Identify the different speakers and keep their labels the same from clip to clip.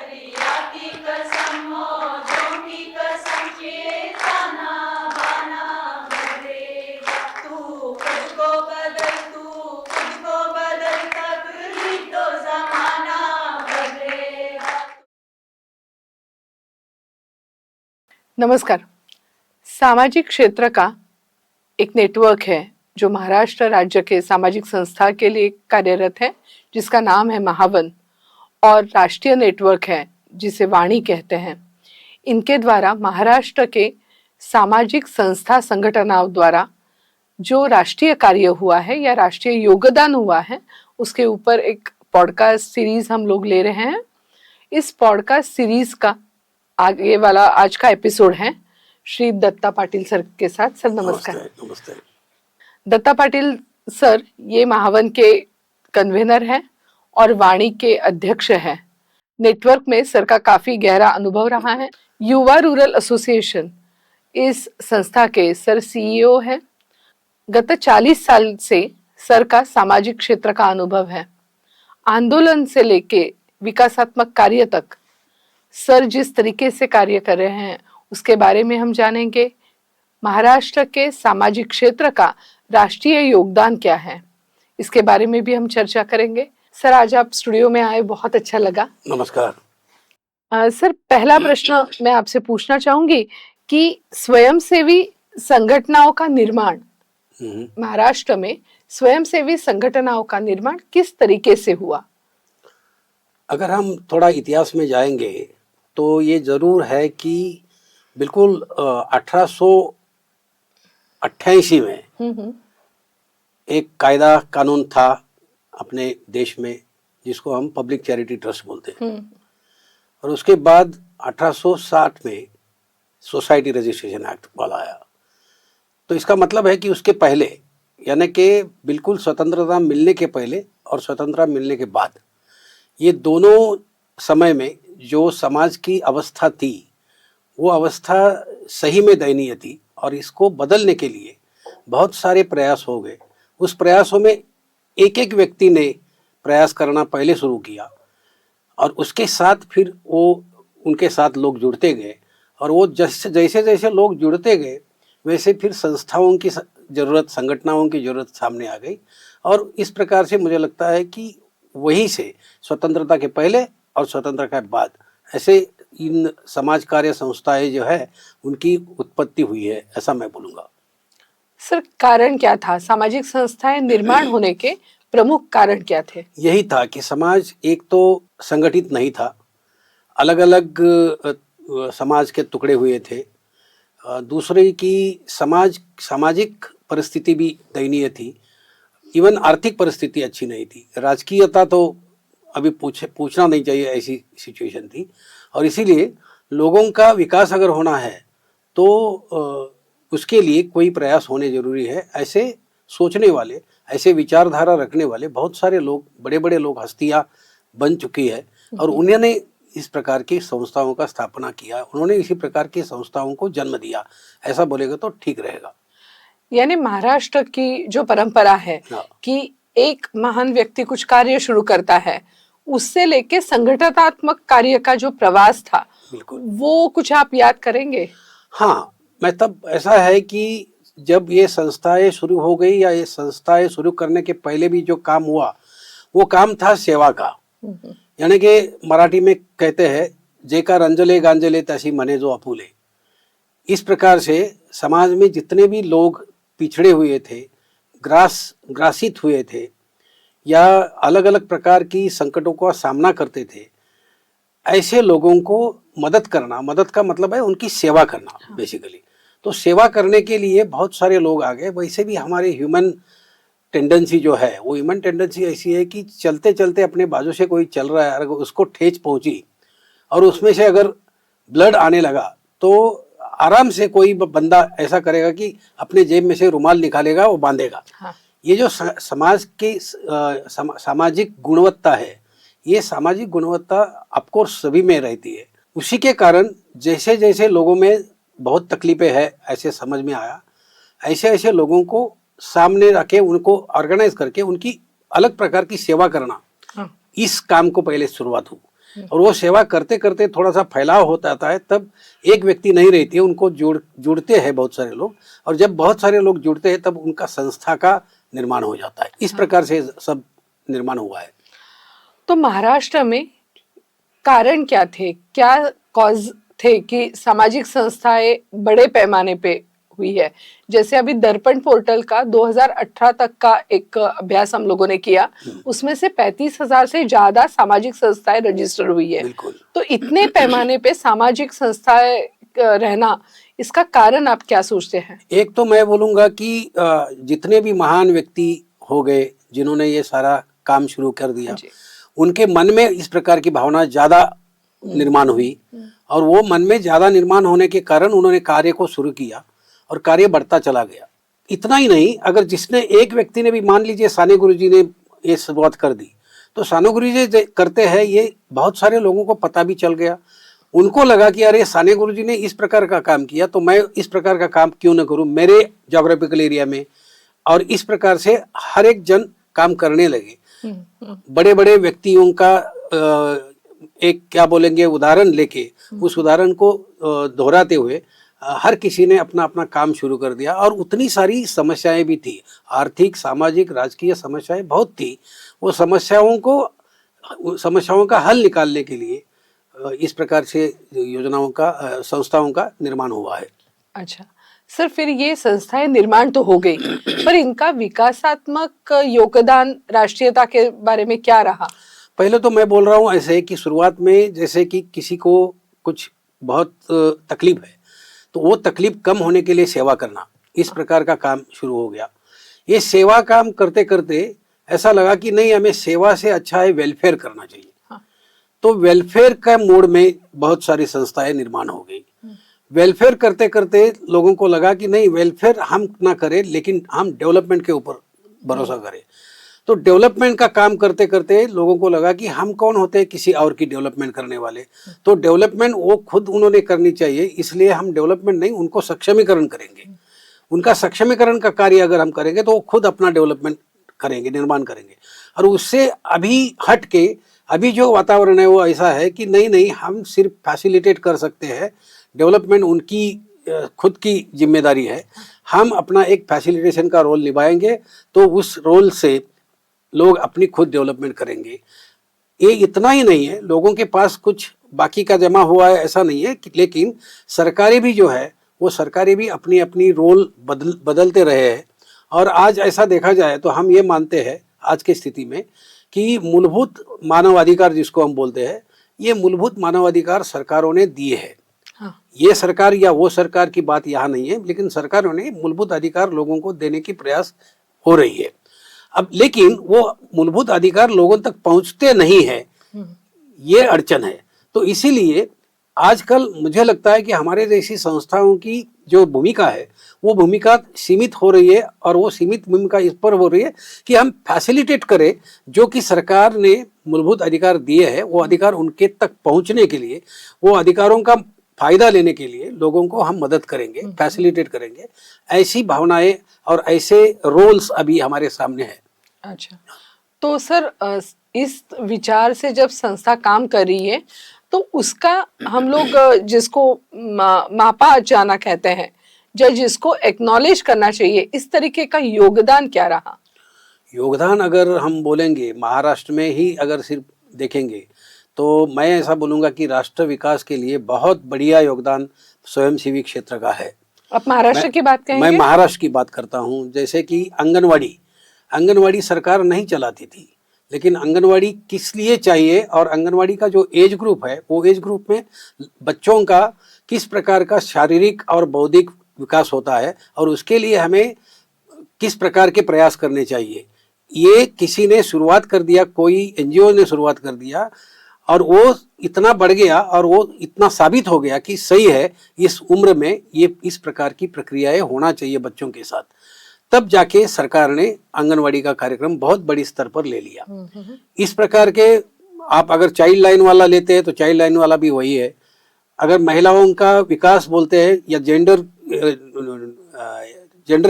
Speaker 1: याती कसम मौजों की कसम ये ताना बाना बदलेगा। तू खुद को बदल तभी तो जमाना बदलेगा।
Speaker 2: नमस्कार। सामाजिक क्षेत्र का एक नेटवर्क है जो महाराष्ट्र राज्य के सामाजिक संस्था के लिए कार्यरत है, जिसका नाम है महावन, और राष्ट्रीय नेटवर्क है जिसे वाणी कहते हैं। इनके द्वारा महाराष्ट्र के सामाजिक संस्था संगठनों द्वारा जो राष्ट्रीय कार्य हुआ है या राष्ट्रीय योगदान हुआ है, उसके ऊपर एक पॉडकास्ट सीरीज हम लोग ले रहे हैं। इस पॉडकास्ट सीरीज का आगे वाला आज का एपिसोड है श्री दत्ता पाटिल सर के साथ। सर नमस्कार।
Speaker 3: नमस्ते।
Speaker 2: दत्ता पाटिल सर ये महावन के कन्वेनर हैं और वाणी के अध्यक्ष हैं। नेटवर्क में सर का काफी गहरा अनुभव रहा है। युवा रूरल एसोसिएशन इस संस्था के सर सीईओ हैं। गत 40 साल से सर का सामाजिक क्षेत्र का अनुभव है। आंदोलन से लेके विकासात्मक कार्य तक सर जिस तरीके से कार्य कर रहे हैं उसके बारे में हम जानेंगे। महाराष्ट्र के सामाजिक क्षेत्र का राष्ट्रीय योगदान क्या है, इसके बारे में भी हम चर्चा करेंगे। सर आज आप स्टूडियो में आए, बहुत अच्छा लगा।
Speaker 3: नमस्कार।
Speaker 2: सर पहला प्रश्न मैं आपसे पूछना चाहूंगी कि स्वयंसेवी संगठनों का निर्माण महाराष्ट्र में स्वयंसेवी संगठनों का निर्माण किस तरीके से हुआ?
Speaker 3: अगर हम थोड़ा इतिहास में जाएंगे तो ये जरूर है कि बिल्कुल 1888 में एक कायदा कानून था अपने देश में जिसको हम पब्लिक चैरिटी ट्रस्ट बोलते हैं, और उसके बाद 1860 में सोसाइटी रजिस्ट्रेशन एक्ट वाला आया। तो इसका मतलब है कि उसके पहले, यानी कि बिल्कुल स्वतंत्रता मिलने के पहले और स्वतंत्रता मिलने के बाद, ये दोनों समय में जो समाज की अवस्था थी वो अवस्था सही में दयनीय थी, और इसको बदलने के लिए बहुत सारे प्रयास हो गए। उस प्रयासों में एक एक व्यक्ति ने प्रयास करना पहले शुरू किया, और उसके साथ फिर वो उनके साथ लोग जुड़ते गए, और वो जैसे जैसे लोग जुड़ते गए वैसे फिर संस्थाओं की ज़रूरत, संगठनों की ज़रूरत सामने आ गई। और इस प्रकार से मुझे लगता है कि वहीं से स्वतंत्रता के पहले और स्वतंत्रता के बाद ऐसे इन समाज कार्य संस्थाएं जो है उनकी उत्पत्ति हुई है, ऐसा मैं बोलूँगा।
Speaker 2: सर कारण क्या था? सामाजिक संस्थाएं निर्माण होने के प्रमुख कारण क्या थे?
Speaker 3: यही था कि समाज एक तो संगठित नहीं था, अलग अलग समाज के टुकड़े हुए थे। दूसरे की सामाजिक परिस्थिति भी दयनीय थी, इवन आर्थिक परिस्थिति अच्छी नहीं थी। राजकीयता तो अभी पूछना नहीं चाहिए, ऐसी सिचुएशन थी। और इसीलिए लोगों का विकास अगर होना है तो उसके लिए कोई प्रयास होने जरूरी है। ऐसे सोचने वाले, ऐसे विचारधारा रखने वाले बहुत सारे लोग, बड़े बड़े लोग, हस्तियां बन चुकी है, और उन्होंने इस प्रकार की संस्थाओं का स्थापना किया, उन्होंने इसी प्रकार की संस्थाओं को जन्म दिया, ऐसा बोलेगा तो ठीक रहेगा।
Speaker 2: यानी महाराष्ट्र की जो परंपरा है कि एक महान व्यक्ति कुछ कार्य शुरू करता है, उससे लेके संगठनात्मक कार्य का जो प्रवास था, वो कुछ आप याद करेंगे?
Speaker 3: हाँ, मैं तब ऐसा है कि जब ये संस्थाएं शुरू हो गई, या ये संस्थाएं शुरू करने के पहले भी जो काम हुआ वो काम था सेवा का। यानी कि मराठी में कहते हैं, जेका रंजले गांजले तैसी मने जो अपुले। इस प्रकार से समाज में जितने भी लोग पिछड़े हुए थे, ग्रासित हुए थे, या अलग अलग प्रकार की संकटों का सामना करते थे, ऐसे लोगों को मदद करना, मदद का मतलब है उनकी सेवा करना बेसिकली। तो सेवा करने के लिए बहुत सारे लोग आ गए। वैसे भी हमारे ह्यूमन टेंडेंसी जो है, वो ह्यूमन टेंडेंसी ऐसी है कि चलते चलते अपने बाजू से कोई चल रहा है, अगर उसको ठेच पहुंची और उसमें से अगर ब्लड आने लगा तो आराम से कोई बंदा ऐसा करेगा कि अपने जेब में से रुमाल निकालेगा, वो बांधेगा। ये जो समाज की सामाजिक गुणवत्ता है, ये सामाजिक गुणवत्ता ऑफकोर्स सभी में रहती है। उसी के कारण जैसे जैसे लोगों में बहुत तकलीफें हैं, ऐसे समझ में आया, ऐसे ऐसे लोगों को सामने रखे, उनको ऑर्गेनाइज करके उनकी अलग प्रकार की सेवा करना, इस काम को पहले शुरुआत हुई। और वो सेवा करते करते थोड़ा सा फैलाव होता आता है, तब एक व्यक्ति नहीं रहती है, उनको जुड़ते हैं बहुत सारे लोग, और जब बहुत सारे लोग जुड़ते हैं तब उनका संस्था का निर्माण हो जाता है। इस प्रकार से सब निर्माण हुआ है।
Speaker 2: तो महाराष्ट्र में कारण क्या थे, क्या कॉज थे कि सामाजिक संस्थाएं बड़े पैमाने पे हुई है? जैसे अभी दर्पण पोर्टल का 2018 तक का एक अभ्यास हम लोगों ने किया, उसमें से 35,000 से ज्यादा सामाजिक संस्थाएं रजिस्टर हुई है। तो इतने पैमाने पे सामाजिक संस्थाएं रहना, इसका कारण आप क्या सोचते हैं?
Speaker 3: एक तो मैं बोलूंगा कि जितने भी महान व्यक्ति हो गए जिन्होंने ये सारा काम शुरू कर दिया, उनके मन में इस प्रकार की भावना ज्यादा निर्माण हुई, और वो मन में ज्यादा निर्माण होने के कारण उन्होंने कार्य को शुरू किया और कार्य बढ़ता चला गया। इतना ही नहीं, अगर जिसने एक व्यक्ति ने भी, मान लीजिए साने गुरुजी ने ये शुरुआत कर दी, तो साने गुरुजी करते हैं ये बहुत सारे लोगों को पता भी चल गया। उनको लगा कि अरे साने गुरुजी ने इस प्रकार का काम किया तो मैं इस प्रकार का काम क्यों न करूं मेरे ज्योग्राफिकल एरिया में, और इस प्रकार से हर एक जन काम करने लगे। बड़े बड़े व्यक्तियों का एक क्या बोलेंगे उदाहरण लेके, उस उदाहरण को दोहराते हुए हर किसी ने अपना अपना काम शुरू कर दिया, और उतनी सारी समस्याएं भी थी, आर्थिक, सामाजिक, राजकीय समस्याएं बहुत थी। वो समस्याओं का हल निकालने के लिए इस प्रकार से योजनाओं का, संस्थाओं का निर्माण हुआ है।
Speaker 2: अच्छा सर, फिर ये संस्थाएं निर्माण तो हो गई, पर इनका विकासात्मक योगदान राष्ट्रीयता के बारे में क्या रहा?
Speaker 3: पहले तो मैं बोल रहा हूँ ऐसे कि शुरुआत में जैसे कि किसी को कुछ बहुत तकलीफ है तो वो तकलीफ कम होने के लिए सेवा करना, इस प्रकार का काम शुरू हो गया। ये सेवा काम करते करते ऐसा लगा कि नहीं, हमें सेवा से अच्छा है वेलफेयर करना चाहिए। तो वेलफेयर का मोड में बहुत सारी संस्थाएं निर्माण हो गई। वेलफेयर करते करते लोगों को लगा कि नहीं, वेलफेयर हम ना करें लेकिन हम डेवलपमेंट के ऊपर भरोसा करें। तो डेवलपमेंट का काम करते करते लोगों को लगा कि हम कौन होते हैं किसी और की डेवलपमेंट करने वाले, तो डेवलपमेंट वो खुद उन्होंने करनी चाहिए, इसलिए हम डेवलपमेंट नहीं, उनको सक्षमीकरण करेंगे। उनका सक्षमीकरण का कार्य अगर हम करेंगे तो वो खुद अपना डेवलपमेंट करेंगे, निर्माण करेंगे। और उससे अभी हट के अभी जो वातावरण है वो ऐसा है कि नहीं, हम सिर्फ फैसिलिटेट कर सकते हैं, डेवलपमेंट उनकी खुद की जिम्मेदारी है, हम अपना एक फैसिलिटेशन का रोल निभाएंगे, तो उस रोल से लोग अपनी खुद डेवलपमेंट करेंगे। ये इतना ही नहीं है, लोगों के पास कुछ बाकी का जमा हुआ है ऐसा नहीं है, लेकिन सरकारें भी जो है वो सरकारें भी अपनी अपनी रोल बदलते रहे हैं। और आज ऐसा देखा जाए तो हम ये मानते हैं आज की स्थिति में कि मूलभूत मानवाधिकार जिसको हम बोलते हैं, ये मूलभूत मानवाधिकार सरकारों ने दिए हैं। ये सरकार या वो सरकार की बात यहाँ नहीं है, लेकिन सरकारों ने मूलभूत अधिकार लोगों को देने की प्रयास हो रही है। अब लेकिन वो मूलभूत अधिकार लोगों तक पहुंचते नहीं है, ये अड़चन है। तो इसीलिए आजकल मुझे लगता है कि हमारे जैसी संस्थाओं की जो भूमिका है वो भूमिका सीमित हो रही है, और वो सीमित भूमिका इस पर हो रही है कि हम फैसिलिटेट करें जो कि सरकार ने मूलभूत अधिकार दिए हैं, वो अधिकार उनके तक पहुंचने के लिए, वो अधिकारों का फायदा लेने के लिए लोगों को हम मदद करेंगे, फैसिलिटेट करेंगे। ऐसी भावनाएं और ऐसे रोल्स अभी हमारे सामने है।
Speaker 2: अच्छा, तो सर इस विचार से जब संस्था काम कर रही है तो उसका हम लोग जिसको मापा जाना कहते हैं, जो जिसको एक्नॉलेज करना चाहिए, इस तरीके का योगदान क्या रहा?
Speaker 3: योगदान अगर हम बोलेंगे महाराष्ट्र में ही अगर सिर्फ देखेंगे तो मैं ऐसा बोलूँगा कि राष्ट्र विकास के लिए बहुत बढ़िया योगदान स्वयंसेवी क्षेत्र का है।
Speaker 2: आप महाराष्ट्र की बात करेंगे?
Speaker 3: मैं महाराष्ट्र की बात करता हूँ। जैसे कि आंगनवाड़ी सरकार नहीं चलाती थी, लेकिन आंगनवाड़ी किस लिए चाहिए, और आंगनवाड़ी का जो एज ग्रुप है वो एज ग्रुप में बच्चों का किस प्रकार का शारीरिक और बौद्धिक विकास होता है और उसके लिए हमें किस प्रकार के प्रयास करने चाहिए, ये किसी ने शुरुआत कर दिया, कोई एनजीओ ने शुरुआत कर दिया, और वो इतना बढ़ गया और वो इतना साबित हो गया कि सही है, इस उम्र में ये इस प्रकार की प्रक्रियाएं होना चाहिए बच्चों के साथ। तब जाके सरकार ने आंगनवाड़ी का कार्यक्रम बहुत बड़ी स्तर पर ले लिया। इस प्रकार के आप अगर चाइल्ड लाइन वाला लेते हैं तो चाइल्ड लाइन वाला भी वही है। अगर महिलाओं का विकास बोलते हैं या जेंडर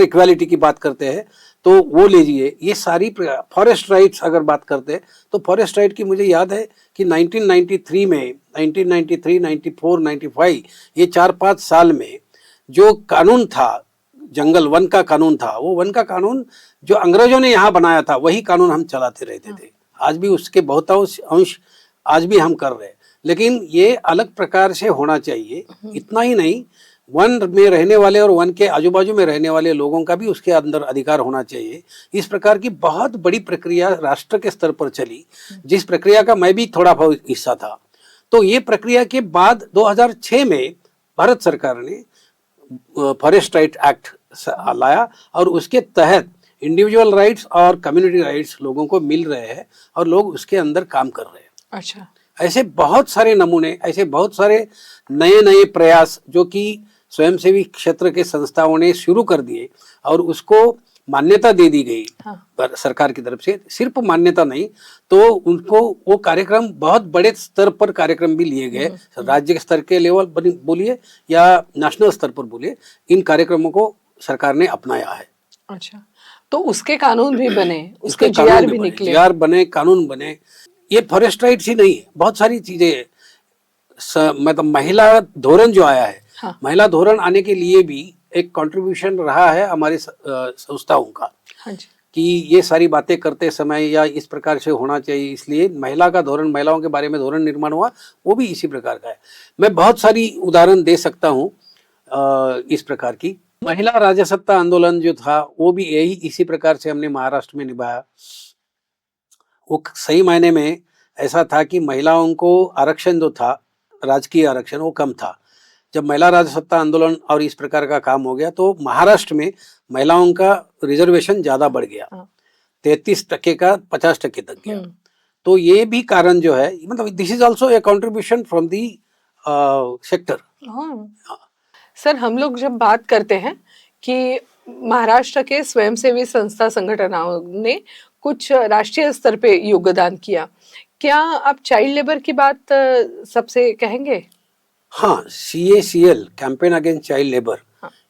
Speaker 3: इक्वालिटी की बात करते हैं तो वो लीजिए, ये सारी फॉरेस्ट राइट्स अगर बात करते हैं तो फॉरेस्ट राइट की मुझे याद है कि 1993 में 1993, 94, 95 ये 4-5 साल में जो कानून था, जंगल वन का कानून था, वो वन का कानून जो अंग्रेजों ने यहाँ बनाया था वही कानून हम चलाते रहते थे। आज भी उसके बहुतांश अंश आज भी हम कर रहे हैं, लेकिन ये अलग प्रकार से होना चाहिए। इतना ही नहीं, वन में रहने वाले और वन के आजू बाजू में रहने वाले लोगों का भी उसके अंदर अधिकार होना चाहिए। इस प्रकार की बहुत बड़ी प्रक्रिया राष्ट्र के स्तर पर चली, जिस प्रक्रिया का मैं भी थोड़ा बहुत हिस्सा था। तो ये प्रक्रिया के बाद 2006 में भारत सरकार ने फॉरेस्ट राइट एक्ट लाया और उसके तहत इंडिविजुअल राइट्स और कम्युनिटी राइट्स लोगों को मिल रहे हैं और लोग उसके अंदर काम कर रहे हैं।
Speaker 2: अच्छा,
Speaker 3: ऐसे बहुत सारे नमूने, ऐसे बहुत सारे नए नए प्रयास जो कि स्वयंसेवी क्षेत्र के संस्थाओं ने शुरू कर दिए और उसको मान्यता दे दी गई। पर सरकार की तरफ से सिर्फ मान्यता नहीं, तो उनको वो कार्यक्रम बहुत बड़े स्तर पर कार्यक्रम भी लिए गए, राज्य स्तर के लेवल पर बोलिए या नेशनल स्तर पर बोलिए, इन कार्यक्रमों को सरकार ने अपनाया है।
Speaker 2: अच्छा, तो उसके कानून भी बने, उसके जीआर भी निकले,
Speaker 3: जीआर बने, कानून बने। ये फॉरेस्ट राइट्स ही नहीं है, बहुत सारी चीजें, मतलब महिला धोरण जो आया है, महिला धोरण आने के लिए भी एक कंट्रीब्यूशन रहा है हमारी संस्थाओं का।
Speaker 2: हाँ जी।
Speaker 3: कि ये सारी बातें करते समय या इस प्रकार से होना चाहिए, इसलिए महिला का धोरण, महिलाओं के बारे में धोरण निर्माण हुआ, वो भी इसी प्रकार का है। मैं बहुत सारी उदाहरण दे सकता हूँ इस प्रकार की। महिला राजसत्ता आंदोलन जो था वो भी यही इसी प्रकार से हमने महाराष्ट्र में निभाया। वो सही मायने में ऐसा था कि महिलाओं को आरक्षण जो था, राजकीय आरक्षण, वो कम था। जब महिला राजसत्ता आंदोलन और इस प्रकार का काम हो गया तो महाराष्ट्र में महिलाओं का रिजर्वेशन ज्यादा बढ़ गया, 33% का 50% तक गया। तो ये भी कारण जो है, मतलब this is also a contribution from the sector.
Speaker 2: Sir, हम लोग जब बात करते हैं कि महाराष्ट्र के स्वयंसेवी संस्था संगठनों ने कुछ राष्ट्रीय स्तर पे योगदान किया, क्या आप चाइल्ड लेबर की बात सबसे कहेंगे?
Speaker 3: हाँ, CACL, campaign against child labour,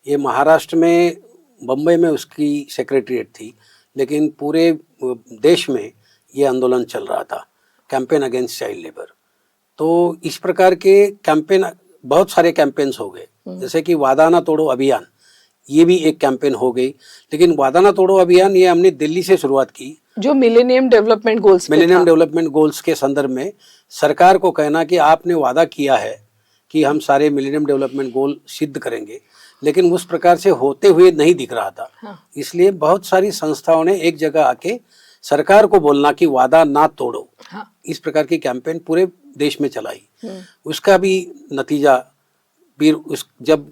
Speaker 3: ये महाराष्ट्र में, बम्बई में उसकी सेक्रेटरीट थी, लेकिन पूरे देश में ये आंदोलन चल रहा था, कैंपेन अगेंस्ट चाइल्ड लेबर। तो इस प्रकार के कैंपेन, बहुत सारे कैंपेन्स हो गए, जैसे कि वादा ना तोड़ो अभियान, ये भी एक कैंपेन हो गई। लेकिन वादा ना तोड़ो अभियान ये हमने दिल्ली से शुरुआत की, जो
Speaker 2: मिलेनियम डेवलपमेंट
Speaker 3: गोल्स के संदर्भ में सरकार को कहना कि आपने वादा किया है कि हम सारे मिलेनियम डेवलपमेंट गोल सिद्ध करेंगे, लेकिन उस प्रकार से होते हुए नहीं दिख रहा था। इसलिए बहुत सारी संस्थाओं ने एक जगह आके सरकार को बोलना कि वादा ना तोड़ो, इस प्रकार की कैंपेन पूरे देश में चलाई। उसका भी नतीजा भी जब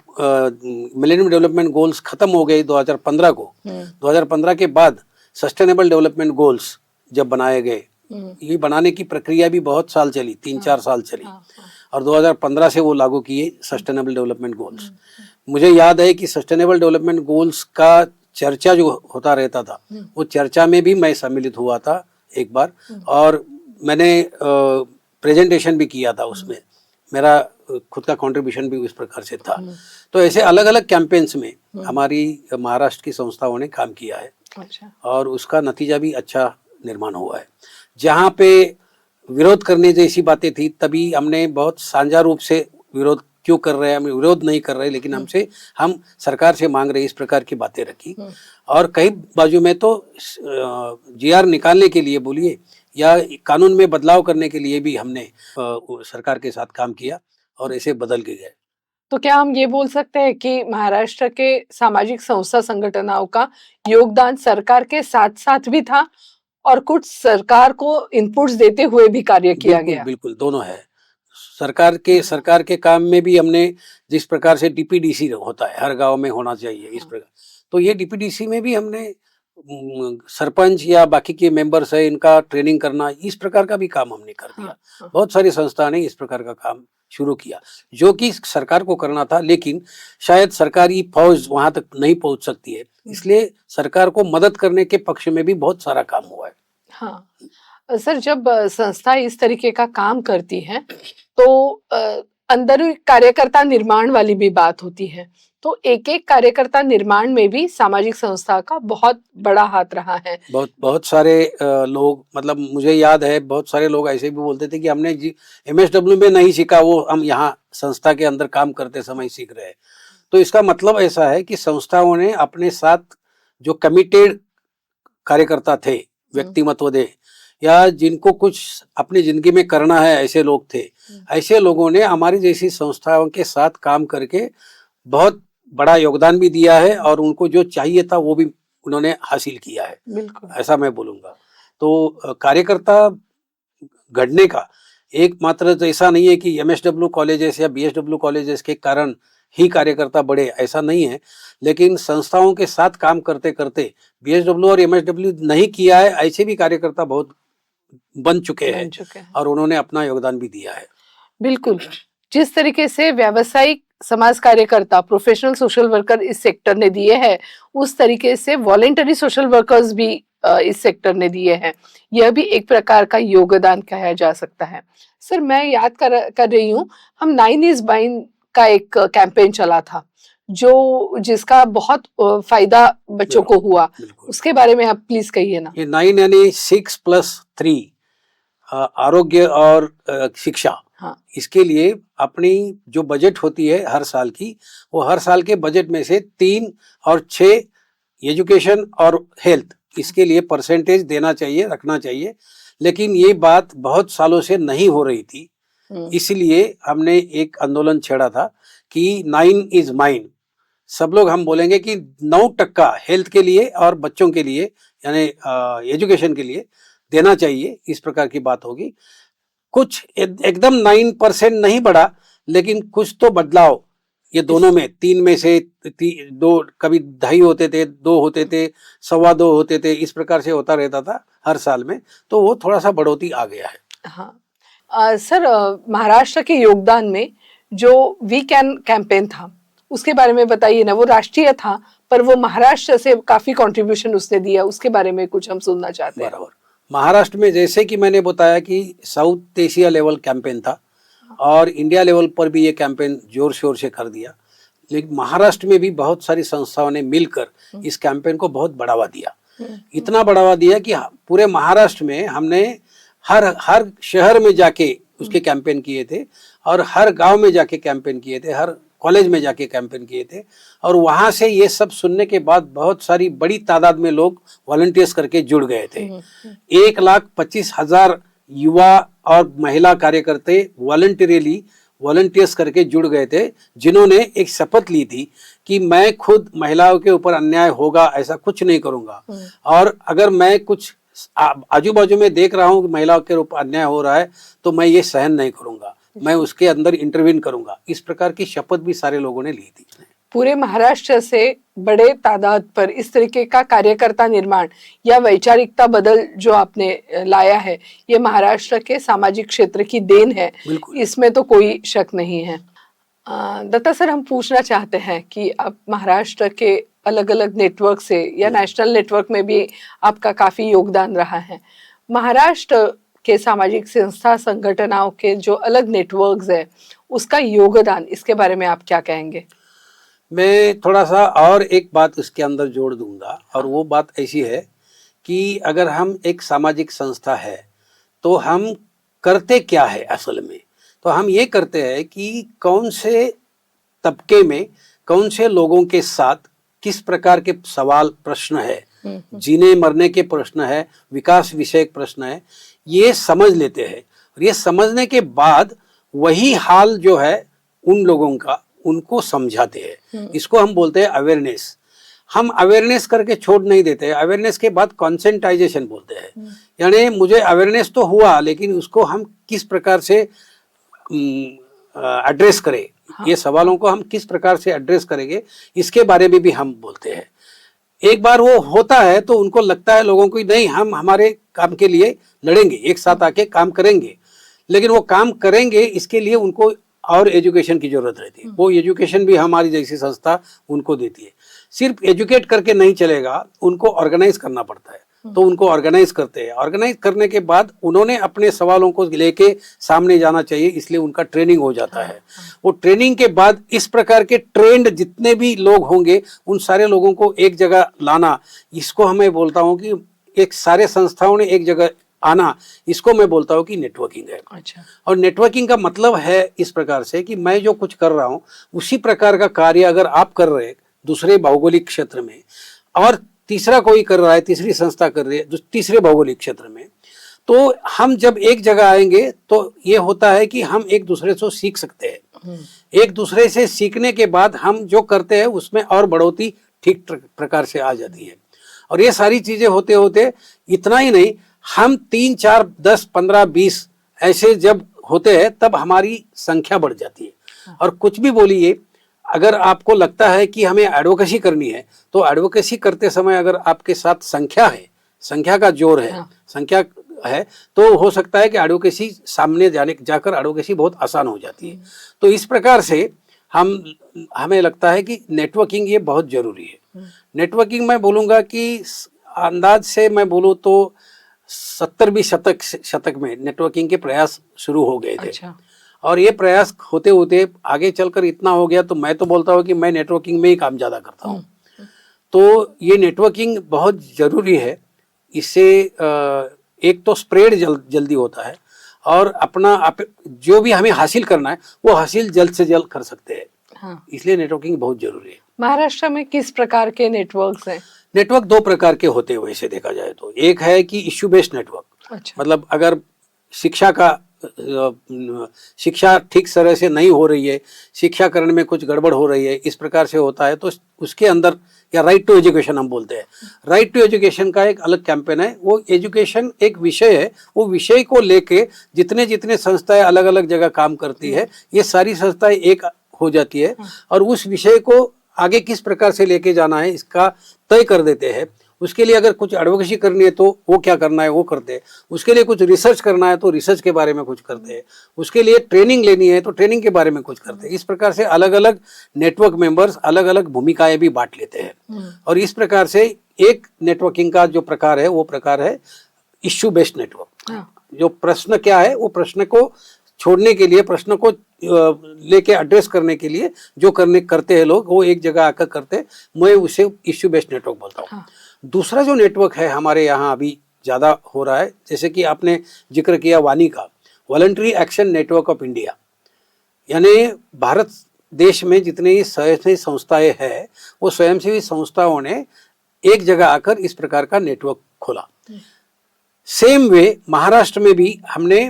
Speaker 3: मिलेनियम डेवलपमेंट गोल्स खत्म हो गए 2015 को, 2015 के बाद सस्टेनेबल डेवलपमेंट गोल्स जब बनाए गए, ये बनाने की प्रक्रिया भी बहुत साल चली, 3-4 साल चली, और 2015 से वो लागू किए सस्टेनेबल डेवलपमेंट गोल्स। मुझे याद है कि सस्टेनेबल डेवलपमेंट गोल्स का चर्चा जो होता रहता था, वो चर्चा में भी मैं सम्मिलित हुआ था एक बार, और मैंने प्रेजेंटेशन भी किया था उसमें, मेरा खुद का कंट्रीब्यूशन भी उस प्रकार से था। तो ऐसे अलग अलग कैंपेन्स में हमारी महाराष्ट्र की संस्थाओं ने काम किया है।
Speaker 2: अच्छा। और
Speaker 3: उसका नतीजा भी अच्छा निर्माण हुआ है। जहाँ पे विरोध करने जैसी बातें थी, तभी हमने बहुत साझा रूप से विरोध क्यों कर रहे हैं, हम विरोध नहीं कर रहे, लेकिन हम सरकार से मांग रहे, इस प्रकार की बातें रखी। और कई बाजू में तो जीआर निकालने के लिए बोलिए या कानून में बदलाव करने के लिए भी हमने सरकार के साथ काम किया और ऐसे बदल के गए।
Speaker 2: तो क्या हम ये बोल सकते हैं कि महाराष्ट्र के सामाजिक संस्था संगठनों का योगदान सरकार के साथ साथ भी था और कुछ सरकार को इनपुट्स देते हुए भी कार्य किया गया?
Speaker 3: बिल्कुल, दोनों है। सरकार के काम में भी हमने, जिस प्रकार से डीपीडीसी होता है, हर गांव में होना चाहिए इस प्रकार, तो ये डीपीडीसी में भी हमने सरपंच या बाकी के मेंबर्स है, इनका ट्रेनिंग करना, इस प्रकार का भी काम हमने कर दिया। बहुत सारी संस्था ने इस प्रकार का काम शुरू किया जो कि सरकार को करना था, लेकिन शायद सरकारी फौज वहां तक नहीं पहुंच सकती है, इसलिए सरकार को मदद करने के पक्ष में भी बहुत सारा काम हुआ है।
Speaker 2: हाँ सर, जब संस्था इस तरीके का काम करती है तो अंदर कार्यकर्ता निर्माण वाली भी बात होती है, तो एक एक कार्यकर्ता निर्माण में भी सामाजिक संस्था का बहुत बड़ा हाथ रहा है।
Speaker 3: बहुत बहुत सारे लोग, मतलब मुझे याद है बहुत सारे लोग ऐसे भी बोलते थे कि हमने MSW में नहीं सीखा, वो हम यहाँ संस्था के अंदर काम करते समय सीख रहे हैं। तो इसका मतलब ऐसा है कि संस्थाओं ने अपने साथ जो कमिटेड कार्यकर्ता थे, व्यक्तिमत्व दे या जिनको कुछ अपनी जिंदगी में करना है, ऐसे लोग थे। ऐसे लोगों ने हमारी जैसी संस्थाओं के साथ काम करके बहुत बड़ा योगदान भी दिया है और उनको जो चाहिए था वो भी उन्होंने हासिल किया है,
Speaker 2: बिल्कुल।
Speaker 3: ऐसा मैं बोलूँगा। तो कार्यकर्ता गढ़ने का एक मात्र तो ऐसा नहीं है कि MSW कॉलेजेस या BSW कॉलेजेस के कारण ही कार्यकर्ता बढ़े, ऐसा नहीं है। लेकिन संस्थाओं के साथ काम करते करते BSW और MSW नहीं किया है, ऐसे भी कार्यकर्ता बहुत बन चुके हैं और उन्होंने अपना योगदान भी दिया है।
Speaker 2: बिल्कुल, जिस तरीके से व्यावसायिक समाज कार्यकर्ता, प्रोफेशनल सोशल वर्कर इस सेक्टर ने दिए हैं, उस तरीके से वॉलेंटरी सोशल वर्कर्स भी इस सेक्टर ने दिए हैं। यह भी एक प्रकार का योगदान कहा जा सकता है। सर, मैं याद कर रही हूँ, हम 9 is 9 का एक कैंपेन चला था, जो जिसका बहुत फायदा बच्चों को हुआ, उसके बारे में आप प्लीज कहिए ना।
Speaker 3: ये 9 यानी 6+3 आरोग्य और शिक्षा। हाँ। इसके लिए अपनी जो बजट होती है हर साल की, वो हर साल के बजट में से 3 और 6 एजुकेशन और हेल्थ, इसके लिए परसेंटेज देना चाहिए, रखना चाहिए। लेकिन ये बात बहुत सालों से नहीं हो रही थी, इसलिए हमने एक आंदोलन छेड़ा था कि 9 is 9। सब लोग हम बोलेंगे कि 9% हेल्थ के लिए और बच्चों के लिए यानी एजुकेशन के लिए देना चाहिए, इस प्रकार की बात होगी। कुछ एकदम 9% नहीं बढ़ा, लेकिन कुछ तो बदलाव ये दोनों में, 3 में से 2, कभी 2.5 होते थे, 2 होते थे, 2.25 होते थे, इस प्रकार से होता रहता था हर साल में। तो वो थोड़ा सा बढ़ोतरी आ गया है।
Speaker 2: हाँ सर, महाराष्ट्र के योगदान में जो वी कैन कैंपेन था उसके बारे में बताइए ना। वो राष्ट्रीय था पर वो महाराष्ट्र से काफी कंट्रीब्यूशन उसने दिया, उसके बारे में कुछ हम सुनना चाहते हैं।
Speaker 3: बराबर। महाराष्ट्र में जैसे कि मैंने बताया कि साउथ एशिया लेवल कैंपेन था और इंडिया लेवल पर भी ये कैंपेन जोर शोर से कर दिया, लेकिन महाराष्ट्र में भी बहुत सारी संस्थाओं ने मिलकर इस कैंपेन को बहुत बढ़ावा दिया। इतना बढ़ावा दिया कि पूरे महाराष्ट्र में हमने हर शहर में जाके उसके कैंपेन किए थे और हर गांव में जाके कैंपेन किए थे, हर कॉलेज में जाके कैंपेन किए थे। और वहां से ये सब सुनने के बाद बहुत सारी बड़ी तादाद में लोग वॉलंटियर्स करके जुड़ गए थे। 1,25,000 युवा और महिला कार्यकर्ता वॉलंटियर्स करके जुड़ गए थे, जिन्होंने एक शपथ ली थी कि मैं खुद महिलाओं के ऊपर अन्याय होगा ऐसा कुछ नहीं करूंगा, और अगर मैं कुछ आजू बाजू में देख रहा हूँ कि महिलाओं के ऊपर अन्याय हो रहा है तो मैं ये सहन नहीं करूंगा, मैं उसके अंदर इंटरवीन करूंगा। इस प्रकार की शपथ भी सारे लोगों ने ली थी।
Speaker 2: पूरे महाराष्ट्र से बड़े तादाद पर इस तरीके का कार्यकर्ता निर्माण या वैचारिकता बदल जो आपने लाया है, ये महाराष्ट्र के सामाजिक क्षेत्र की देन है, इसमें तो कोई शक नहीं है। दत्ता सर, हम पूछना चाहते हैं कि आप महाराष्ट्र के अलग अलग नेटवर्क से या नेशनल नेटवर्क में भी आपका काफी योगदान रहा है। महाराष्ट्र के सामाजिक संस्था संगठनों के जो अलग नेटवर्क्स है, उसका योगदान, इसके बारे में आप क्या कहेंगे?
Speaker 3: मैं थोड़ा सा और एक बात उसके अंदर जोड़ दूंगा, और वो बात ऐसी है कि अगर हम एक सामाजिक संस्था है तो हम करते क्या है असल में। तो हम ये करते हैं कि कौन से तबके में कौन से लोगों के साथ किस प्रकार के सवाल प्रश्न है, जीने मरने के प्रश्न है, विकास विषयक प्रश्न है, ये समझ लेते हैं। और ये समझने के बाद वही हाल जो है उन लोगों का उनको समझाते हैं। इसको हम बोलते हैं अवेयरनेस। हम अवेयरनेस करके छोड़ नहीं देते। अवेयरनेस के बाद कॉन्सेंटाइजेशन बोलते हैं, यानी मुझे अवेयरनेस तो हुआ लेकिन उसको हम किस प्रकार से एड्रेस करें, ये सवालों को हम किस प्रकार से एड्रेस करेंगे, इसके बारे में भी हम बोलते हैं। एक बार वो होता है तो उनको लगता है लोगों को, नहीं हम हमारे काम के लिए लड़ेंगे, एक साथ आके काम करेंगे, लेकिन वो काम करेंगे इसके लिए उनको और एजुकेशन की जरूरत रहती है। वो एजुकेशन भी हमारी जैसी संस्था उनको देती है। सिर्फ एजुकेट करके नहीं चलेगा, उनको ऑर्गेनाइज करना पड़ता है। तो उनको ऑर्गेनाइज करते हैं। ऑर्गेनाइज करने के बाद उन्होंने अपने सवालों को लेके सामने जाना चाहिए, इसलिए उनका ट्रेनिंग हो जाता है। वो ट्रेनिंग के बाद इस प्रकार के ट्रेंड जितने भी लोग होंगे उन सारे लोगों को एक जगह लाना, इसको हमें बोलता हूँ कि एक सारे संस्थाओं ने एक जगह आना, इसको मैं बोलता हूँ कि नेटवर्किंग है।
Speaker 2: अच्छा।
Speaker 3: और नेटवर्किंग का मतलब है इस प्रकार से कि मैं जो कुछ कर रहा हूँ उसी प्रकार का कार्य अगर आप कर रहे हैं दूसरे भौगोलिक क्षेत्र में, और तीसरा कोई कर रहा है, तीसरी संस्था कर रही है तीसरे भौगोलिक क्षेत्र में, तो हम जब एक जगह आएंगे तो ये होता है कि हम एक दूसरे से सीख सकते हैं। एक दूसरे से सीखने के बाद हम जो करते हैं उसमें और बढ़ोतरी ठीक प्रकार से आ जाती है। और ये सारी चीजें होते होते इतना ही नहीं, हम 3, 4, 10, 15, 20 ऐसे जब होते हैं तब हमारी संख्या बढ़ जाती है। और कुछ भी बोलिए, अगर आपको लगता है कि हमें एडवोकेसी करनी है तो एडवोकेसी करते समय अगर आपके साथ संख्या है, संख्या का जोर है, संख्या है, तो हो सकता है कि एडवोकेसी सामने जाकर एडवोकेसी बहुत आसान हो जाती है। तो इस प्रकार से हमें लगता है कि नेटवर्किंग ये बहुत जरूरी है। नेटवर्किंग मैं बोलूँगा कि अंदाज से मैं बोलूँ तो 70वीं शतक में नेटवर्किंग के प्रयास शुरू हो गए थे।
Speaker 2: अच्छा।
Speaker 3: और ये प्रयास होते होते आगे चलकर इतना हो गया, तो मैं तो बोलता हूँ कि मैं नेटवर्किंग में ही काम ज़्यादा करता हूँ। तो ये नेटवर्किंग बहुत ज़रूरी है। इससे एक तो स्प्रेड जल्दी होता है, और अपना जो भी हमें हासिल करना है वो हासिल जल्द से जल्द कर सकते हैं।
Speaker 2: हाँ।
Speaker 3: इसलिए नेटवर्किंग बहुत जरूरी है।
Speaker 2: महाराष्ट्र में किस प्रकार के नेटवर्क्स हैं?
Speaker 3: नेटवर्क 2 प्रकार के होते हैं वैसे देखा जाए तो। एक है कि इश्यू बेस्ड नेटवर्क।
Speaker 2: अच्छा।
Speaker 3: मतलब अगर शिक्षा ठीक तरह से नहीं हो रही है, शिक्षाकरण में कुछ गड़बड़ हो रही है, इस प्रकार से होता है, तो उसके अंदर, या राइट टू एजुकेशन हम बोलते हैं, राइट टू एजुकेशन का एक अलग कैंपेन है। वो एजुकेशन एक विषय है, वो विषय को लेके जितने संस्थाएं अलग अलग जगह काम करती है, ये सारी संस्थाएं एक हो जाती है और उस विषय को आगे किस प्रकार से लेके जाना है इसका तय कर देते हैं। उसके लिए अगर कुछ एडवोकेसी करनी है तो वो क्या करना है वो करते हैं, उसके लिए कुछ रिसर्च करना है तो रिसर्च के बारे में कुछ करते हैं, उसके लिए ट्रेनिंग लेनी है तो ट्रेनिंग के बारे में कुछ करते हैं। इस प्रकार से अलग अलग नेटवर्क मेंबर्स अलग अलग भूमिकाएं भी बांट लेते हैं। और इस प्रकार से एक नेटवर्किंग का जो प्रकार है वो प्रकार है इश्यू बेस्ड नेटवर्क। जो प्रश्न क्या है वो प्रश्न को छोड़ने के लिए, प्रश्न को लेके एड्रेस करने के लिए जो करते हैं लोग, वो एक जगह आकर करते, मैं उसे इश्यू बेस्ड नेटवर्क बोलता हूँ। दूसरा जो नेटवर्क है हमारे यहाँ अभी ज़्यादा हो रहा है, जैसे कि आपने जिक्र किया वानी का, voluntary action network of India, यानी भारत देश में जितनी स्वयंसेवी संस्थाएं हैं वो स्वयंसेवी संस्थाओं ने एक जगह आकर इस प्रकार का नेटवर्क खोला। सेम वे महाराष्ट्र में भी हमने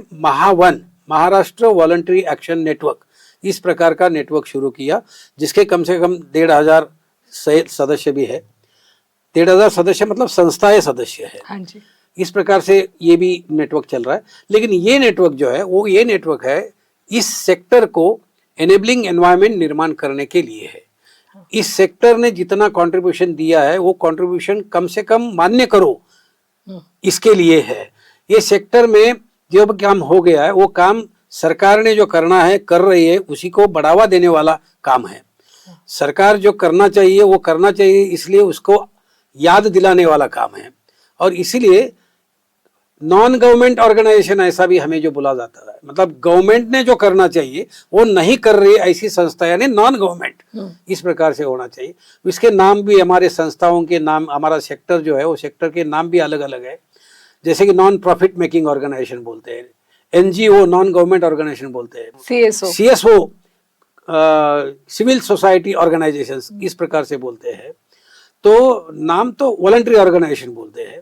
Speaker 3: महाराष्ट्र वॉलंटरी एक्शन नेटवर्क, इस प्रकार का नेटवर्क शुरू किया, जिसके कम से कम 1,500 सदस्य भी है। 1,500 सदस्य मतलब संस्थाएं सदस्य है।
Speaker 2: हाँ जी।
Speaker 3: इस प्रकार से ये भी नेटवर्क चल रहा है। लेकिन ये नेटवर्क जो है वो ये नेटवर्क है इस सेक्टर को एनेबलिंग एनवायरनमेंट निर्माण करने के लिए है। इस सेक्टर ने जितना कंट्रीब्यूशन दिया है वो कंट्रीब्यूशन कम से कम मान्य करो, इसके लिए है। ये सेक्टर में जो काम हो गया है वो काम सरकार ने जो करना है कर रही है, उसी को बढ़ावा देने वाला काम है। सरकार जो करना चाहिए वो करना चाहिए, इसलिए उसको याद दिलाने वाला काम है। और इसीलिए नॉन गवर्नमेंट ऑर्गेनाइजेशन ऐसा भी हमें जो बोला जाता है, मतलब गवर्नमेंट ने जो करना चाहिए वो नहीं कर रही ऐसी संस्था, यानी नॉन गवर्नमेंट, इस प्रकार से होना चाहिए। इसके नाम भी, हमारे संस्थाओं के नाम, हमारा सेक्टर जो है वो सेक्टर के नाम भी अलग अलग है। जैसे कि नॉन प्रॉफिट मेकिंग ऑर्गेनाइजेशन बोलते हैं, एनजीओ नॉन गवर्नमेंट ऑर्गेनाइजेशन बोलते हैं, सीएसओ सिविल सोसाइटी ऑर्गेनाइजेशंस, इस प्रकार से बोलते हैं। तो नाम तो वॉलंटरी ऑर्गेनाइजेशन बोलते हैं।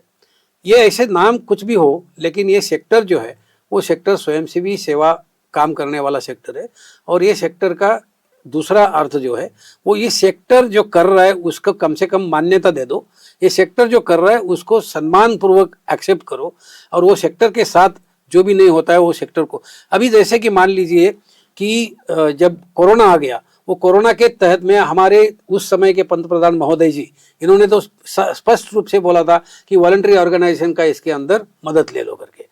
Speaker 3: ये ऐसे नाम कुछ भी हो, लेकिन ये सेक्टर जो है वो सेक्टर स्वयंसेवी सेवा काम करने वाला सेक्टर है। और ये सेक्टर का दूसरा अर्थ जो है वो ये सेक्टर जो कर रहा है उसको कम से कम मान्यता दे दो। ये सेक्टर जो कर रहा है उसको सम्मान पूर्वक एक्सेप्ट करो, और वो सेक्टर के साथ जो भी नहीं होता है वो सेक्टर को, अभी जैसे कि मान लीजिए कि जब कोरोना आ गया, वो कोरोना के तहत में हमारे उस समय के पंतप्रधान महोदय जी, इन्होंने तो स्पष्ट रूप से बोला था कि वॉलंटरी ऑर्गेनाइजेशन का इसके अंदर मदद ले लो करके।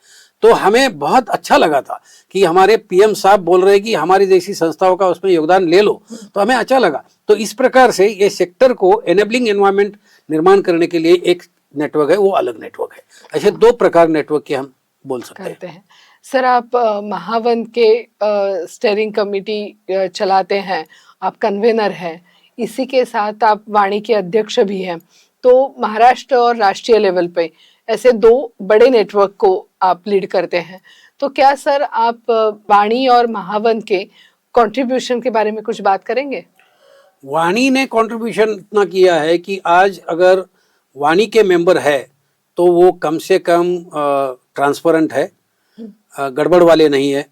Speaker 3: तो हमें बहुत अच्छा लगा था कि हमारे पीएम साहब बोल रहे हैं कि हमारी जैसी संस्थाओं का उसमें योगदान ले लो, तो हमें अच्छा लगा। तो इस प्रकार से ये सेक्टर को एनेबलिंग एनवायरनमेंट निर्माण करने के लिए एक नेटवर्क है वो अलग नेटवर्क है। ऐसे दो प्रकार नेटवर्क के हम बोल सकते हैं।
Speaker 2: करते हैं। सर, आप महावन के स्टेयरिंग कमेटी चलाते हैं, आप कन्वेनर हैं, इसी के साथ आप वाणी के अध्यक्ष भी हैं। तो महाराष्ट्र और राष्ट्रीय लेवल पे ऐसे दो बड़े नेटवर्क को आप लीड करते हैं। तो क्या सर आप वाणी और महावन के कंट्रीब्यूशन के बारे में कुछ बात करेंगे?
Speaker 3: वाणी ने कंट्रीब्यूशन इतना किया है कि आज अगर वाणी के मेंबर है तो वो कम से कम ट्रांसपेरेंट है, गड़बड़ वाले नहीं है,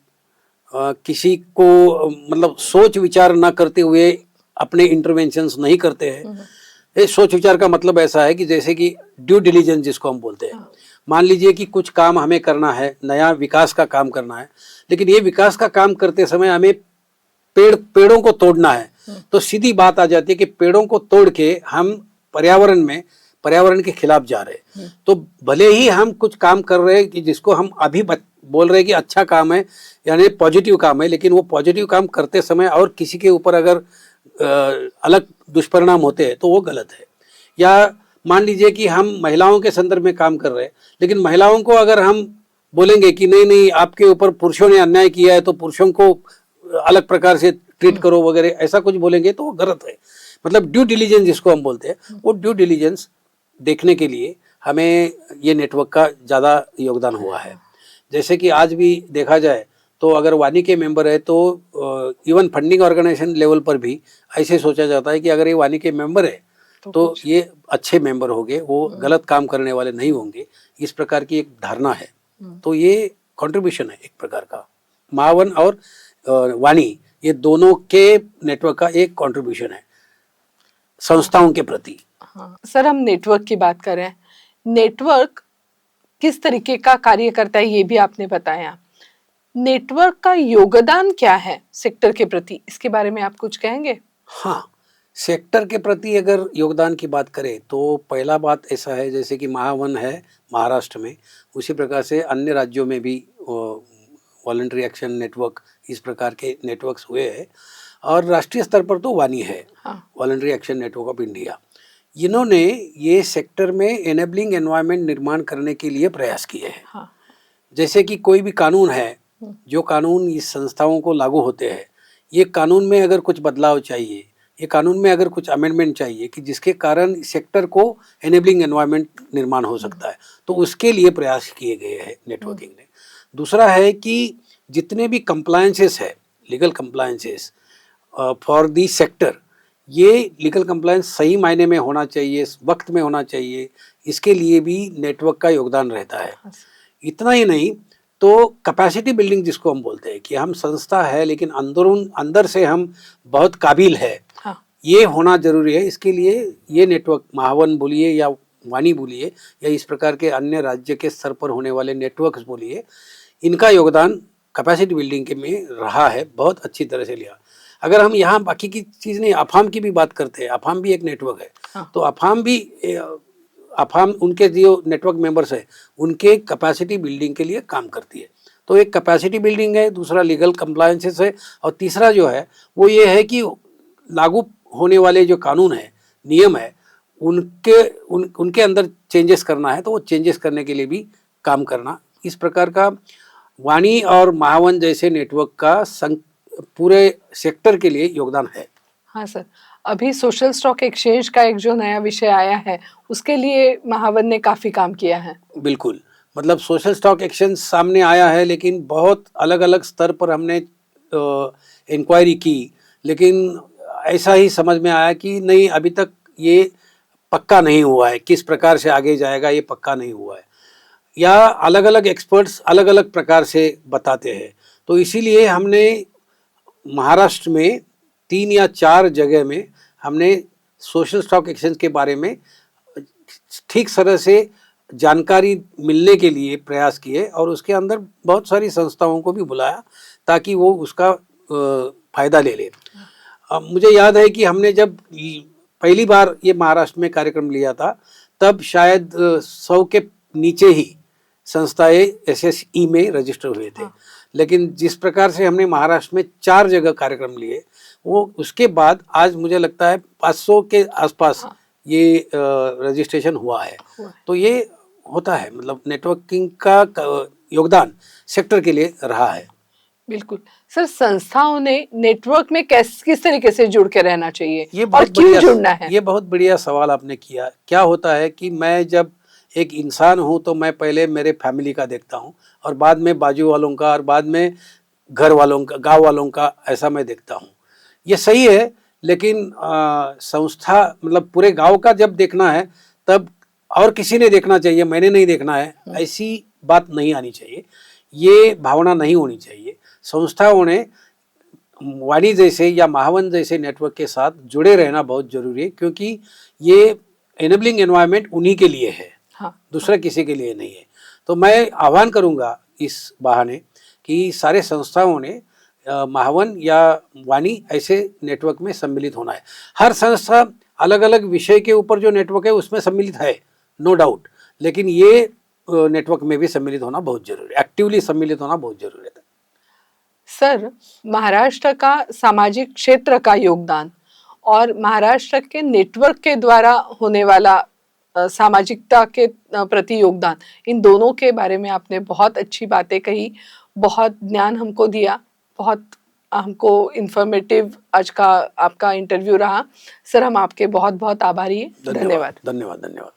Speaker 3: किसी को मतलब सोच विचार ना करते हुए अपने इंटरवेंशंस नहीं करते हैं। ये सोच विचार का मतलब ऐसा है कि जैसे कि ड्यू डिलीजेंस जिसको हम बोलते हैं, मान लीजिए कि कुछ काम हमें करना है, नया विकास का काम करना है, लेकिन ये विकास का काम करते समय हमें पेड़ों को तोड़ना है, तो सीधी बात आ जाती है कि पेड़ों को तोड़ के हम पर्यावरण के खिलाफ जा रहे हैं। तो भले ही हम कुछ काम कर रहे हैं कि जिसको हम अभी बोल रहे हैं कि अच्छा काम है, यानी पॉजिटिव काम है, लेकिन वो पॉजिटिव काम करते समय और किसी के ऊपर अगर अलग दुष्परिणाम होते हैं तो वो गलत है। या मान लीजिए कि हम महिलाओं के संदर्भ में काम कर रहे हैं, लेकिन महिलाओं को अगर हम बोलेंगे कि नहीं नहीं आपके ऊपर पुरुषों ने अन्याय किया है तो पुरुषों को अलग प्रकार से ट्रीट करो वगैरह, ऐसा कुछ बोलेंगे तो वो गलत है। मतलब ड्यू डिलीजेंस जिसको हम बोलते हैं, वो ड्यू डिलीजेंस देखने के लिए हमें ये नेटवर्क का ज़्यादा योगदान हुआ है। जैसे कि आज भी देखा जाए तो अगर वाणी के मेंबर है तो इवन फंडिंग ऑर्गेनाइजेशन लेवल पर भी ऐसे सोचा जाता है कि अगर ये वाणी के मेंबर है तो ये अच्छे मेंबर होंगे, वो गलत काम करने वाले नहीं होंगे, इस प्रकार की एक धारणा है। तो ये कंट्रीब्यूशन है एक प्रकार का, महावन और वाणी ये दोनों के नेटवर्क का एक कंट्रीब्यूशन है संस्थाओं के प्रति।
Speaker 2: हाँ सर, हम नेटवर्क की बात कर रहे हैं। नेटवर्क किस तरीके का कार्य करता है ये भी आपने बताया। नेटवर्क का योगदान क्या है सेक्टर के प्रति, इसके बारे में आप कुछ कहेंगे?
Speaker 3: हाँ, सेक्टर के प्रति अगर योगदान की बात करें तो पहला बात ऐसा है, जैसे कि महावन है महाराष्ट्र में, उसी प्रकार से अन्य राज्यों में भी वॉलंटरी एक्शन नेटवर्क इस प्रकार के नेटवर्क्स हुए हैं। और राष्ट्रीय स्तर पर तो वाणी है, voluntary action network of India. इन्होंने ये सेक्टर में एनेबलिंग एनवायरनमेंट निर्माण करने के लिए प्रयास किए हैं। जैसे कि कोई भी कानून है, जो कानून इस संस्थाओं को लागू होते हैं, ये कानून में अगर कुछ बदलाव चाहिए, ये कानून में अगर कुछ अमेंडमेंट चाहिए कि जिसके कारण सेक्टर को एनेबलिंग एनवायरनमेंट निर्माण हो सकता है, तो उसके लिए प्रयास किए गए हैं नेटवर्किंग ने। दूसरा है कि जितने भी कंप्लायंसेस है, legal compliances for the sector, ये लीगल कंप्लायंस सही मायने में होना चाहिए, वक्त में होना चाहिए, इसके लिए भी नेटवर्क का योगदान रहता है। इतना ही नहीं तो कैपेसिटी बिल्डिंग जिसको हम बोलते हैं कि हम संस्था है लेकिन अंदर से हम बहुत काबिल है, ये होना जरूरी है। इसके लिए ये नेटवर्क, महावन बोलिए या वाणी बोलिए या इस प्रकार के अन्य राज्य के स्तर पर होने वाले नेटवर्क्स बोलिए, इनका योगदान कैपेसिटी बिल्डिंग के में रहा है, बहुत अच्छी तरह से लिया। अगर हम यहाँ बाकी की चीज़ नहीं, अफाम की भी बात करते हैं, अफाम भी एक नेटवर्क है। तो अफाम उनके जो नेटवर्क मेंबर्स है उनके कैपेसिटी बिल्डिंग के लिए काम करती है। तो एक कैपेसिटी बिल्डिंग है, दूसरा लीगल कंप्लायंसेस है, और तीसरा जो है वो ये है कि लागू होने वाले जो कानून है, नियम है, उनके अंदर चेंजेस करना है, तो वो चेंजेस करने के लिए भी काम करना। इस प्रकार का वाणी और महावन जैसे नेटवर्क का पूरे सेक्टर के लिए योगदान है।
Speaker 2: हाँ सर, अभी सोशल स्टॉक एक्सचेंज का एक जो नया विषय आया है उसके लिए महावन ने काफ़ी काम किया है। बिल्कुल,
Speaker 3: मतलब सोशल स्टॉक एक्सचेंज सामने आया है, लेकिन बहुत अलग अलग स्तर पर हमने इंक्वायरी की, लेकिन ऐसा ही समझ में आया कि नहीं, अभी तक ये पक्का नहीं हुआ है, किस प्रकार से आगे जाएगा ये पक्का नहीं हुआ है, या अलग अलग एक्सपर्ट्स अलग अलग प्रकार से बताते हैं। तो इसीलिए हमने महाराष्ट्र में 3 या 4 जगह में हमने सोशल स्टॉक एक्सचेंज के बारे में ठीक तरह से जानकारी मिलने के लिए प्रयास किए, और उसके अंदर बहुत सारी संस्थाओं को भी बुलाया ताकि वो उसका फ़ायदा ले ले। मुझे याद है कि हमने जब पहली बार ये महाराष्ट्र में कार्यक्रम लिया था तब शायद 100 के नीचे ही संस्थाएं SSE में रजिस्टर हुए थे। लेकिन जिस प्रकार से हमने महाराष्ट्र में 4 जगह कार्यक्रम लिए, वो उसके बाद आज मुझे लगता है 500 के आसपास ये रजिस्ट्रेशन हुआ है। तो ये होता है, मतलब नेटवर्किंग का योगदान सेक्टर के लिए रहा है।
Speaker 2: बिल्कुल सर, संस्थाओं ने नेटवर्क में किस तरीके से जुड़ के रहना चाहिए
Speaker 3: ये
Speaker 2: और
Speaker 3: बहुत
Speaker 2: क्यों
Speaker 3: बढ़िया,
Speaker 2: जुड़ना है?
Speaker 3: ये बहुत बढ़िया सवाल आपने किया। क्या होता है कि मैं जब एक इंसान हूँ तो मैं पहले मेरे फैमिली का देखता हूँ और बाद में बाजू वालों का और बाद में घर वालों का, गांव वालों का, ऐसा मैं देखता हूँ। ये सही है, लेकिन संस्था मतलब पूरे गांव का जब देखना है तब और किसी ने देखना चाहिए, मैंने नहीं देखना है, ऐसी बात नहीं आनी चाहिए, ये भावना नहीं होनी चाहिए। संस्थाओं ने वाणी जैसे या महावन जैसे नेटवर्क के साथ जुड़े रहना बहुत जरूरी है, क्योंकि ये एनेबलिंग एनवायरनमेंट उन्हीं के लिए है,
Speaker 2: हाँ,
Speaker 3: दूसरा किसी के लिए नहीं है। तो मैं आह्वान करूंगा इस बहाने कि सारे संस्थाओं ने महावन या वाणी ऐसे नेटवर्क में सम्मिलित होना है। हर संस्था अलग अलग विषय के ऊपर जो नेटवर्क है उसमें सम्मिलित है, नो डाउट, लेकिन ये नेटवर्क में भी सम्मिलित होना बहुत जरूरी है, एक्टिवली सम्मिलित होना बहुत जरूरी है।
Speaker 2: सर, महाराष्ट्र का सामाजिक क्षेत्र का योगदान और महाराष्ट्र के नेटवर्क के द्वारा होने वाला सामाजिकता के प्रति योगदान, इन दोनों के बारे में आपने बहुत अच्छी बातें कही, बहुत ज्ञान हमको दिया, बहुत हमको इंफॉर्मेटिव आज का आपका इंटरव्यू रहा। सर, हम आपके बहुत बहुत आभारी हैं। धन्यवाद।
Speaker 3: धन्यवाद।